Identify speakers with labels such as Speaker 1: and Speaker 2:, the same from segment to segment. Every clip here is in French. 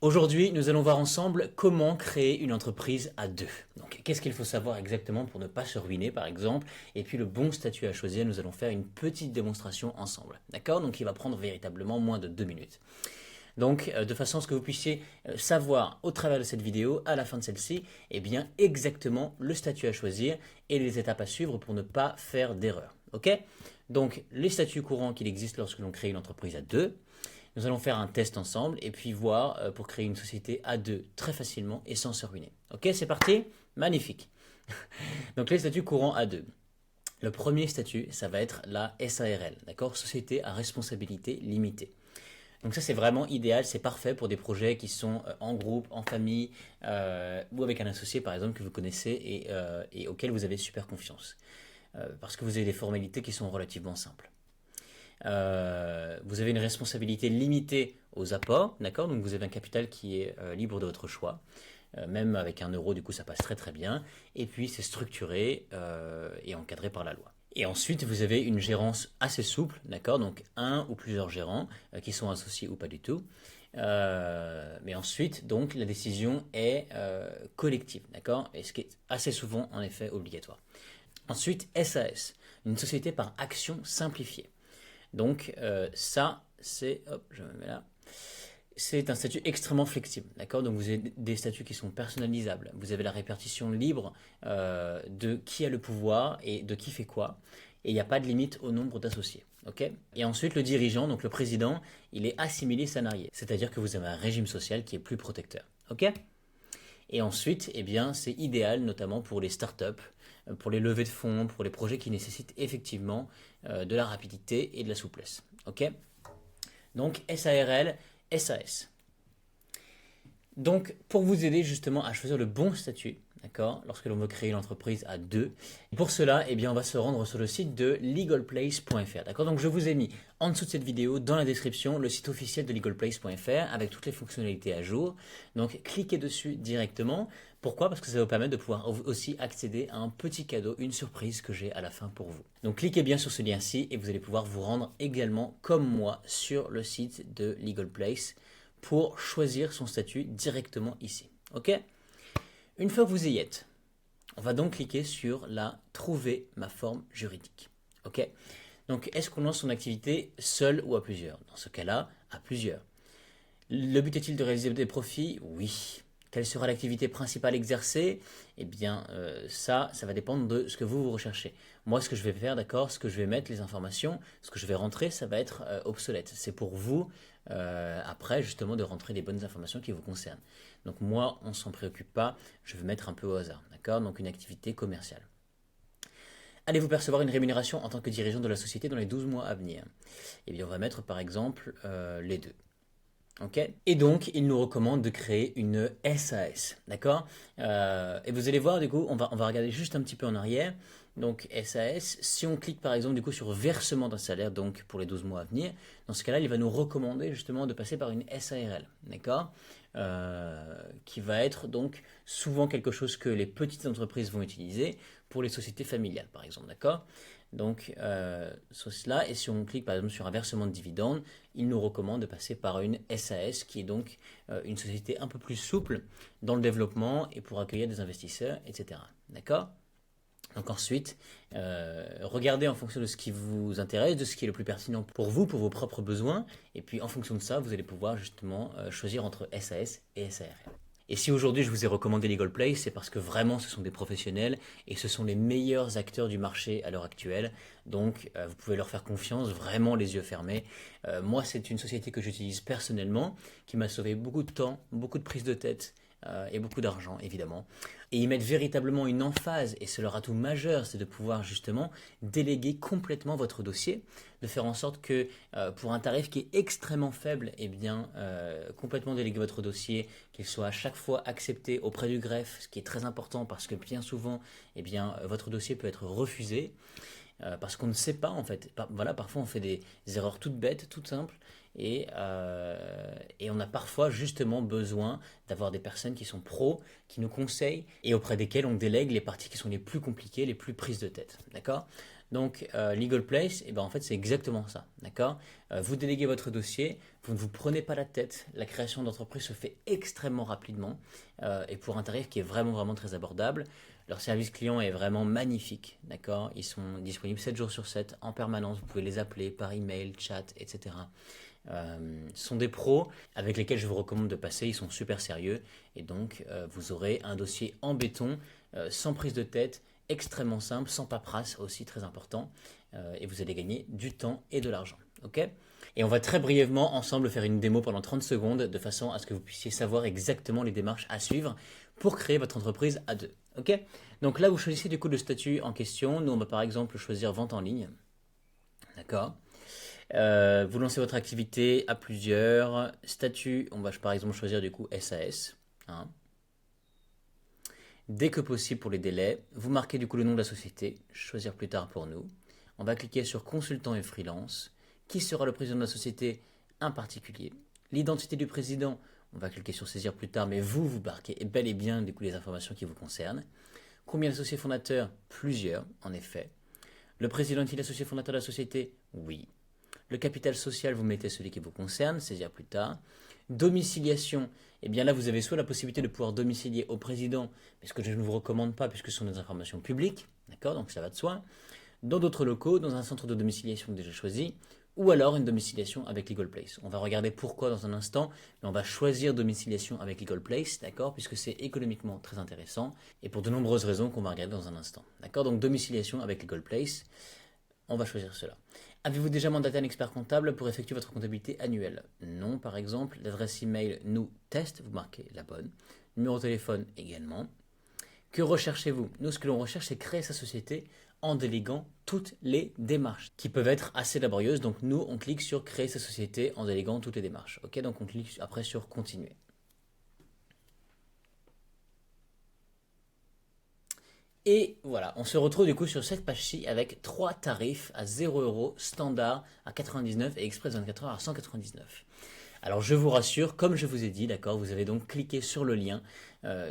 Speaker 1: Aujourd'hui, nous allons voir ensemble comment créer une entreprise à deux. Donc, qu'est-ce qu'il faut savoir exactement pour ne pas se ruiner, par exemple, et puis le bon statut à choisir. Nous allons faire une petite démonstration ensemble. D'accord? Donc, il va prendre véritablement moins de 2 minutes. Donc, de façon à ce que vous puissiez savoir au travers de cette vidéo, à la fin de celle-ci, eh bien, exactement le statut à choisir et les étapes à suivre pour ne pas faire d'erreur. Ok? Donc, les statuts courants qu'il existe lorsque l'on crée une entreprise à deux. Nous allons faire un test ensemble et puis voir pour créer une société à deux très facilement et sans se ruiner. Ok, c'est parti? Magnifique. Donc les statuts courants à deux. Le premier statut, ça va être la SARL, d'accord? Société à responsabilité limitée. Donc ça c'est vraiment idéal, c'est parfait pour des projets qui sont en groupe, en famille ou avec un associé par exemple que vous connaissez et auquel vous avez super confiance. Parce que vous avez des formalités qui sont relativement simples. Vous avez une responsabilité limitée aux apports, d'accord? Donc vous avez un capital qui est libre de votre choix. Même avec 1 euro, du coup, ça passe très très bien. Et puis c'est structuré et encadré par la loi. Et ensuite, vous avez une gérance assez souple, d'accord? Donc un ou plusieurs gérants qui sont associés ou pas du tout. Mais ensuite, donc, la décision est collective, d'accord? Et ce qui est assez souvent, en effet, obligatoire. Ensuite, SAS, une société par action simplifiée. Donc ça, c'est, hop, je me mets là, c'est un statut extrêmement flexible, d'accord? Donc vous avez des statuts qui sont personnalisables. Vous avez la répartition libre de qui a le pouvoir et de qui fait quoi. Et il n'y a pas de limite au nombre d'associés, ok? Et ensuite, le dirigeant, donc le président, il est assimilé salarié. C'est-à-dire que vous avez un régime social qui est plus protecteur, ok? Et ensuite, eh bien, c'est idéal notamment pour les startups, pour les levées de fonds, pour les projets qui nécessitent effectivement de la rapidité et de la souplesse. Ok? Donc SARL, SAS. Donc, pour vous aider justement à choisir le bon statut, d'accord, lorsque l'on veut créer une entreprise à deux, pour cela, eh bien, on va se rendre sur le site de legalplace.fr, d'accord. Donc, je vous ai mis en dessous de cette vidéo, dans la description, le site officiel de legalplace.fr avec toutes les fonctionnalités à jour. Donc, cliquez dessus directement. Pourquoi? Parce que ça va vous permettre de pouvoir aussi accéder à un petit cadeau, une surprise que j'ai à la fin pour vous. Donc, cliquez bien sur ce lien-ci et vous allez pouvoir vous rendre également, comme moi, sur le site de Legalplace pour choisir son statut directement ici. Ok? Une fois que vous y êtes, on va donc cliquer sur la Trouver ma forme juridique. Ok? Donc, est-ce qu'on lance son activité seul ou à plusieurs? Dans ce cas-là, à plusieurs. Le but est-il de réaliser des profits? Oui. Quelle sera l'activité principale exercée? Eh bien, ça va dépendre de ce que vous recherchez. Moi, ce que je vais faire, d'accord, ce que je vais mettre, les informations, ce que je vais rentrer, ça va être obsolète. C'est pour vous, après, justement, de rentrer les bonnes informations qui vous concernent. Donc moi, on ne s'en préoccupe pas, je vais mettre un peu au hasard, d'accord? Donc une activité commerciale. Allez-vous percevoir une rémunération en tant que dirigeant de la société dans les 12 mois à venir? Eh bien, on va mettre par exemple les deux. Okay. Et donc, il nous recommande de créer une SAS, d'accord? Et vous allez voir, du coup, on va regarder juste un petit peu en arrière. Donc, SAS, si on clique par exemple du coup sur versement d'un salaire, donc pour les 12 mois à venir, dans ce cas-là, il va nous recommander justement de passer par une SARL, d'accord? Qui va être donc souvent quelque chose que les petites entreprises vont utiliser pour les sociétés familiales, par exemple, d'accord? Donc, sur cela, et si on clique par exemple sur un versement de dividendes, il nous recommande de passer par une SAS, qui est donc une société un peu plus souple dans le développement et pour accueillir des investisseurs, etc. D'accord? Donc ensuite, regardez en fonction de ce qui vous intéresse, de ce qui est le plus pertinent pour vous, pour vos propres besoins, et puis en fonction de ça, vous allez pouvoir justement choisir entre SAS et SARL. Et si aujourd'hui je vous ai recommandé Legal Place, c'est parce que vraiment ce sont des professionnels et ce sont les meilleurs acteurs du marché à l'heure actuelle. Donc vous pouvez leur faire confiance, vraiment les yeux fermés. Moi c'est une société que j'utilise personnellement, qui m'a sauvé beaucoup de temps, beaucoup de prises de tête et beaucoup d'argent évidemment. Et ils mettent véritablement une emphase, et c'est leur atout majeur, c'est de pouvoir justement déléguer complètement votre dossier, de faire en sorte que pour un tarif qui est extrêmement faible, eh bien complètement déléguer votre dossier, qu'il soit à chaque fois accepté auprès du greffe, ce qui est très important parce que bien souvent, eh bien votre dossier peut être refusé. Parce qu'on ne sait pas en fait. Voilà, parfois on fait des erreurs toutes bêtes, toutes simples, et on a parfois justement besoin d'avoir des personnes qui sont pros, qui nous conseillent et auprès desquelles on délègue les parties qui sont les plus compliquées, les plus prises de tête. D'accord? Donc, Legal Place, eh ben, en fait, c'est exactement ça, d'accord? Vous déléguez votre dossier, vous ne vous prenez pas la tête, la création d'entreprise se fait extrêmement rapidement et pour un tarif qui est vraiment, vraiment très abordable. Leur service client est vraiment magnifique, d'accord? Ils sont disponibles 7 jours sur 7 en permanence, vous pouvez les appeler par email, chat, etc. Ce sont des pros avec lesquels je vous recommande de passer, ils sont super sérieux et donc vous aurez un dossier en béton, sans prise de tête, extrêmement simple, sans paperasse aussi très important et vous allez gagner du temps et de l'argent. Ok? Et on va très brièvement ensemble faire une démo pendant 30 secondes de façon à ce que vous puissiez savoir exactement les démarches à suivre pour créer votre entreprise à deux. Ok? Donc là, vous choisissez du coup le statut en question. Nous, on va par exemple choisir vente en ligne. D'accord? Vous lancez votre activité à plusieurs. Statut, on va par exemple choisir du coup SAS. Hein. Dès que possible pour les délais, vous marquez du coup le nom de la société, choisir plus tard pour nous. On va cliquer sur consultant et freelance. Qui sera le président de la société? Un particulier. L'identité du président, on va cliquer sur saisir plus tard, mais vous marquez bel et bien du coup les informations qui vous concernent. Combien d'associés fondateurs? Plusieurs, en effet. Le président est-il associé fondateur de la société? Oui. Le capital social, vous mettez celui qui vous concerne, saisir plus tard. Domiciliation, eh bien là vous avez soit la possibilité de pouvoir domicilier au président, mais ce que je ne vous recommande pas puisque ce sont des informations publiques, d'accord, donc ça va de soi, dans d'autres locaux, dans un centre de domiciliation déjà choisi, ou alors une domiciliation avec Legal Place. On va regarder pourquoi dans un instant, mais on va choisir domiciliation avec Legal Place, d'accord, puisque c'est économiquement très intéressant, et pour de nombreuses raisons qu'on va regarder dans un instant. D'accord, donc domiciliation avec Legal Place, on va choisir cela. Avez-vous déjà mandaté un expert comptable pour effectuer votre comptabilité annuelle? Non, par exemple. L'adresse email nous test, vous marquez la bonne. Numéro de téléphone également. Que recherchez-vous? Nous, ce que l'on recherche, c'est créer sa société en déléguant toutes les démarches qui peuvent être assez laborieuses. Donc nous, on clique sur créer sa société en déléguant toutes les démarches. Ok, donc on clique après sur continuer. Et voilà, on se retrouve du coup sur cette page-ci avec 3 tarifs à 0 € standard à 99 et express 24 heures à 199. Alors je vous rassure, comme je vous ai dit, d'accord, vous avez donc cliqué sur le lien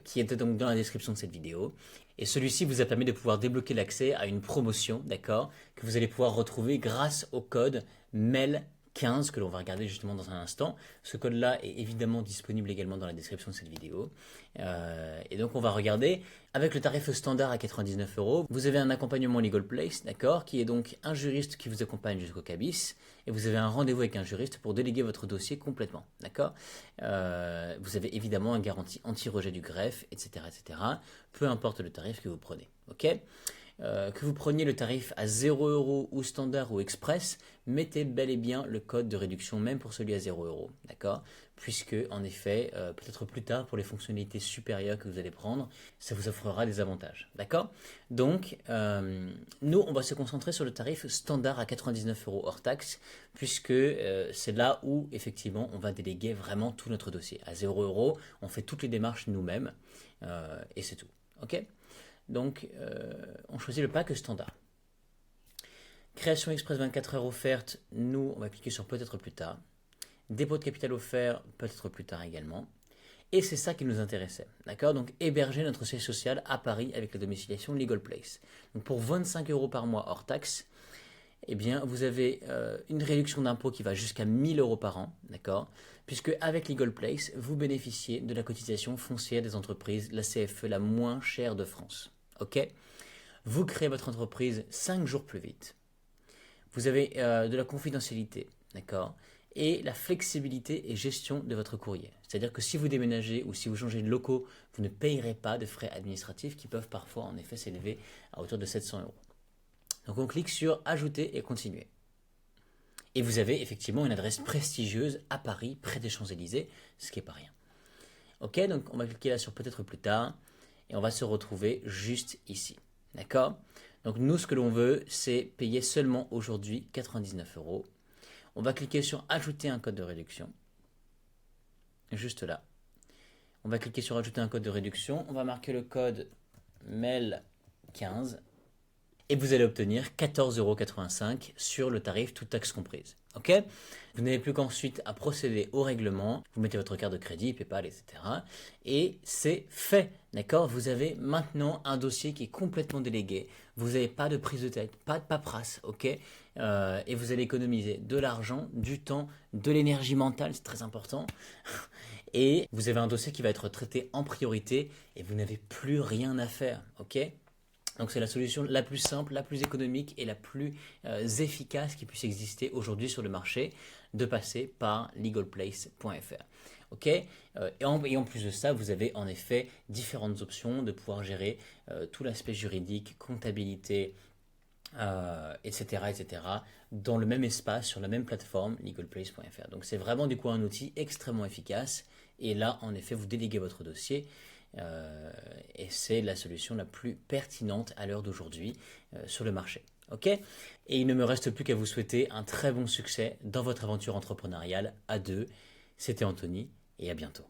Speaker 1: qui était donc dans la description de cette vidéo. Et celui-ci vous a permis de pouvoir débloquer l'accès à une promotion, d'accord, que vous allez pouvoir retrouver grâce au code MEL15 que l'on va regarder justement dans un instant. Ce code-là est évidemment disponible également dans la description de cette vidéo. Et donc on va regarder avec le tarif standard à 99 €. Vous avez un accompagnement Legal Place, d'accord, qui est donc un juriste qui vous accompagne jusqu'au cabis. Et vous avez un rendez-vous avec un juriste pour déléguer votre dossier complètement, d'accord. Vous avez évidemment une garantie anti-rejet du greffe, etc., etc. Peu importe le tarif que vous prenez, ok. Que vous preniez le tarif à 0 € ou standard ou express, mettez bel et bien le code de réduction même pour celui à 0 €, d'accord? Puisque en effet, peut-être plus tard pour les fonctionnalités supérieures que vous allez prendre, ça vous offrira des avantages, d'accord? Donc, nous, on va se concentrer sur le tarif standard à 99 € hors taxe, puisque c'est là où effectivement on va déléguer vraiment tout notre dossier. À 0 €, on fait toutes les démarches nous-mêmes et c'est tout, ok? Donc, on choisit le pack standard. Création express 24 heures offerte, nous, on va cliquer sur peut-être plus tard. Dépôt de capital offert, peut-être plus tard également. Et c'est ça qui nous intéressait, d'accord? Donc, héberger notre siège social à Paris avec la domiciliation Legal Place. Donc, pour 25 € par mois hors taxe, eh bien, vous avez une réduction d'impôt qui va jusqu'à 1000 € par an, d'accord? Puisque avec Legal Place, vous bénéficiez de la cotisation foncière des entreprises, la CFE la moins chère de France. Ok? Vous créez votre entreprise 5 jours plus vite. Vous avez de la confidentialité, d'accord? Et la flexibilité et gestion de votre courrier. C'est-à-dire que si vous déménagez ou si vous changez de locaux, vous ne payerez pas de frais administratifs qui peuvent parfois en effet s'élever à hauteur de 700 €. Donc on clique sur ajouter et continuer. Et vous avez effectivement une adresse prestigieuse à Paris, près des Champs-Élysées, ce qui n'est pas rien. Ok, donc on va cliquer là sur peut-être plus tard et on va se retrouver juste ici. D'accord? Donc nous, ce que l'on veut, c'est payer seulement aujourd'hui 99 €. On va cliquer sur ajouter un code de réduction. Juste là. On va cliquer sur ajouter un code de réduction. On va marquer le code MEL15. Et vous allez obtenir 14,85 € sur le tarif toute taxe comprise. Ok? Vous n'avez plus qu'ensuite à procéder au règlement, vous mettez votre carte de crédit, PayPal, etc. Et c'est fait, d'accord? Vous avez maintenant un dossier qui est complètement délégué. Vous n'avez pas de prise de tête, pas de paperasse, ok? Et vous allez économiser de l'argent, du temps, de l'énergie mentale, c'est très important. Et vous avez un dossier qui va être traité en priorité et vous n'avez plus rien à faire, ok? Donc c'est la solution la plus simple, la plus économique et la plus efficace qui puisse exister aujourd'hui sur le marché, de passer par legalplace.fr. Ok. Et en plus de ça, vous avez en effet différentes options de pouvoir gérer tout l'aspect juridique, comptabilité, etc., etc., dans le même espace, sur la même plateforme, legalplace.fr. Donc c'est vraiment du coup un outil extrêmement efficace. Et là, en effet, vous déléguez votre dossier. Et c'est la solution la plus pertinente à l'heure d'aujourd'hui sur le marché. Ok? Et il ne me reste plus qu'à vous souhaiter un très bon succès dans votre aventure entrepreneuriale à deux. C'était Anthony et à bientôt.